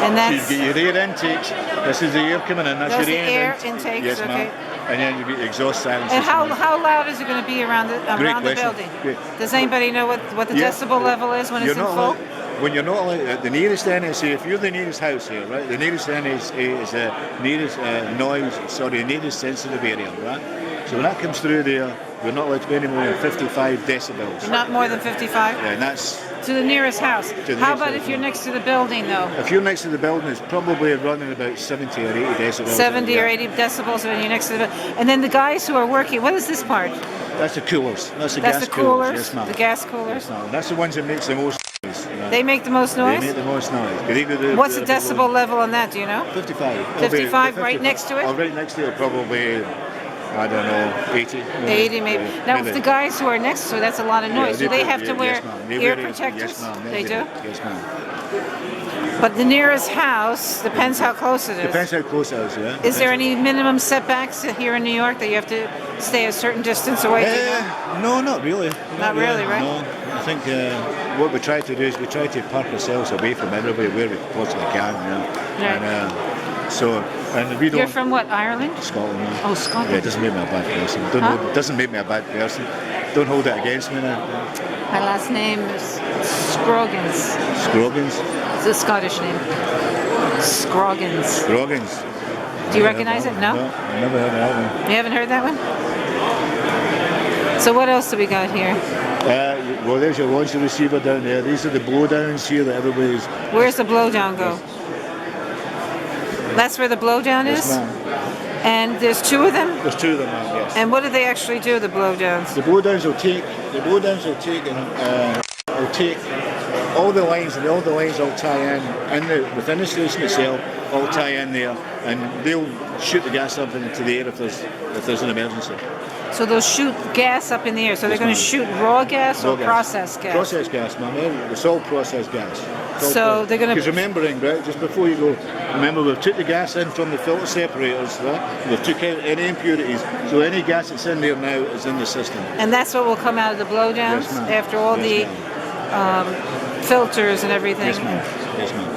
And that's... So you get your air intakes. This is the air coming in. That's your air intakes. Yes, okay. ma'am. And then you get exhaust silence. And how loud is it going to be around the building? Great. Does anybody know what the decibel level is when it's in full? When you're not allowed, the nearest end is, if you're the nearest house here, right? The nearest end is the nearest nearest sensitive area, right? So when that comes through there, you're not allowed to be any more than 55 decibels. Not more than 55? Yeah, and that's... To the nearest house. How about if you're next to the building, though? If you're next to the building, it's probably running about 70 or 80 decibels. 70 or 80 decibels when you're next to the building. And then the guys who are working, what is this part? That's the coolers. That's the gas coolers? Yes, ma'am. The gas coolers? Yes, ma'am. That's the ones that makes the most noise. They make the most noise? They make the most noise. What's the decibel level on that, do you know? 55. 55, right next to it? Oh, right next to it, probably... I don't know, 80. 80 maybe. Now, if the guys who are next to it, that's a lot of noise. Do they have to wear ear protectors? Yes, ma'am. They do? Yes, ma'am. But the nearest house depends how close it is. Depends how close it is, yeah. Is there any minimum setbacks here in New York that you have to stay a certain distance away? No, not really. Not really, right? No. I think what we try to do is we try to park ourselves away from everybody where we possibly can. Right. And we don't... You're from what, Ireland? Scotland. Yeah. Oh, Scotland. Yeah, it doesn't make me a bad person. It doesn't make me a bad person. Don't hold it against me now. My last name is Scroggins. Scroggins? It's a Scottish name. Scroggins. Scroggins. Do you recognize it? No? No, I never heard that one. You haven't heard that one? So what else do we got here? Well, there's your launcher receiver down there. These are the blowdowns here that everybody's... Where's the blowdown go? That's where the blowdown is? Yes, ma'am. And there's two of them? There's two of them, ma'am, yes. And what do they actually do, the blowdowns? The blowdowns will take all the lines, and all the lines will tie in within the station itself, all tie in there, and they'll shoot the gas up into the air if there's an emergency. So they'll shoot gas up in the air. So they're going to shoot raw gas or processed gas? Processed gas, ma'am. It's all processed gas. So they're going to... Because remembering, right, just before you go, remember we've took the gas in from the filter separators, right? We've took out any impurities. So any gas that's in there now is in the system. And that's what will come out of the blowdowns after all the filters and everything? Yes, ma'am. Yes, ma'am.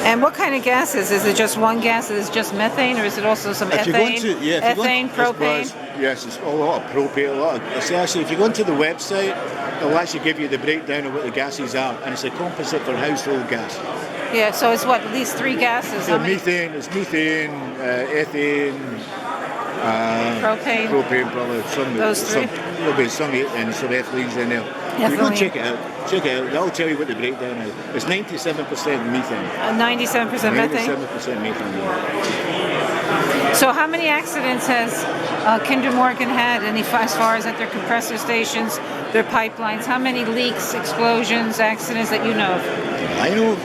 And what kind of gas is it? Is it just one gas? Is it just methane, or is it also some ethane, propane? Yes, it's a lot of propane. Actually, if you go into the website, it'll actually give you the breakdown of what the gases are, and it's a composite for household gas. Yeah, so it's what, at least three gases? So methane, ethane, propane. Propane, probably. Those three? There'll be some and some ethylenes in there. You go and check it out. That'll tell you what the breakdown is. It's 97% methane. 97% methane? 97% methane. So how many accidents has Kinder Morgan had as far as at their compressor stations, their pipelines? How many leaks, explosions, accidents that you know of? I know.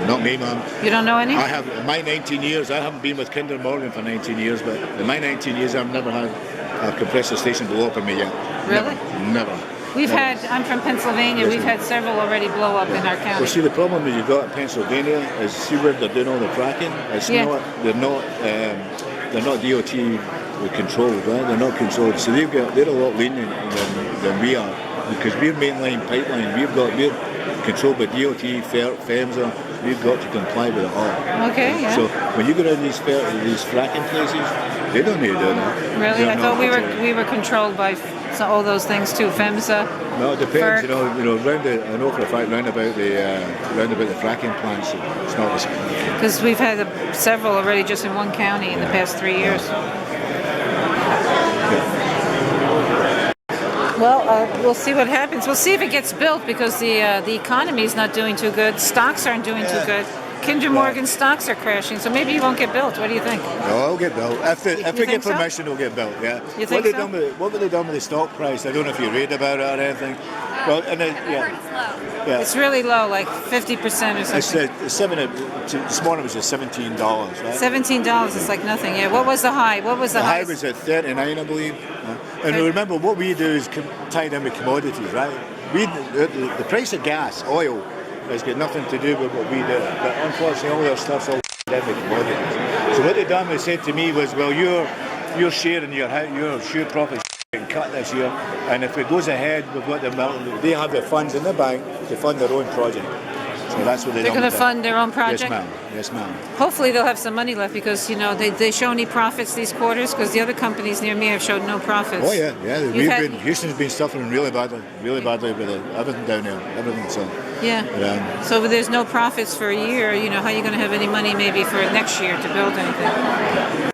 Not me, ma'am. You don't know any? I have, in my 19 years, I haven't been with Kinder Morgan for 19 years, but in my 19 years, I've never had a compressor station blow up on me yet. Really? Never. I'm from Pennsylvania, we've had several already blow up in our county. Well, see, the problem that you've got in Pennsylvania is, see where they're doing all the fracking? They're not DOT controlled, right? They're not controlled. So they're a lot lenient than we are, because we're mainline pipeline. We're controlled by DOT, FEMSA. We've got to comply with it all. Okay, yeah. So when you go down these fracking places, they don't need to do that. Really? I thought we were controlled by all those things too, FEMSA. No, it depends. I know for a fact round about the fracking plants, it's not the same. Because we've had several already just in one county in the past 3 years. Well, we'll see what happens. We'll see if it gets built, because the economy is not doing too good. Stocks aren't doing too good. Kinder Morgan stocks are crashing, so maybe it won't get built. What do you think? No, it'll get built. If they get permission, it'll get built, yeah. You think so? What have they done with the stock price? I don't know if you read about it or anything. Well, I heard it's low. Yeah. It's really low, like 50% or something. This morning was at $17, right? $17 is like nothing, yeah. What was the high? The high was at 39, I believe. And remember, what we do is tie in with commodities, right? The price of gas, oil, has got nothing to do with what we do. But unfortunately, all their stuff's all in with commodities. So what they done was said to me was, well, your share in your share profit getting cut this year, and if it goes ahead with what they have the funds in the bank to fund their own project. So that's what they're going to fund their own project? Yes, ma'am. Yes, ma'am. Hopefully they'll have some money left because they show any profits these quarters because the other companies near me have showed no profits. Oh yeah, yeah. You've Houston's been suffering really badly with everything down there, everything. So Yeah. but, So if there's no profits for a year, how are you going to have any money maybe for next year to build anything?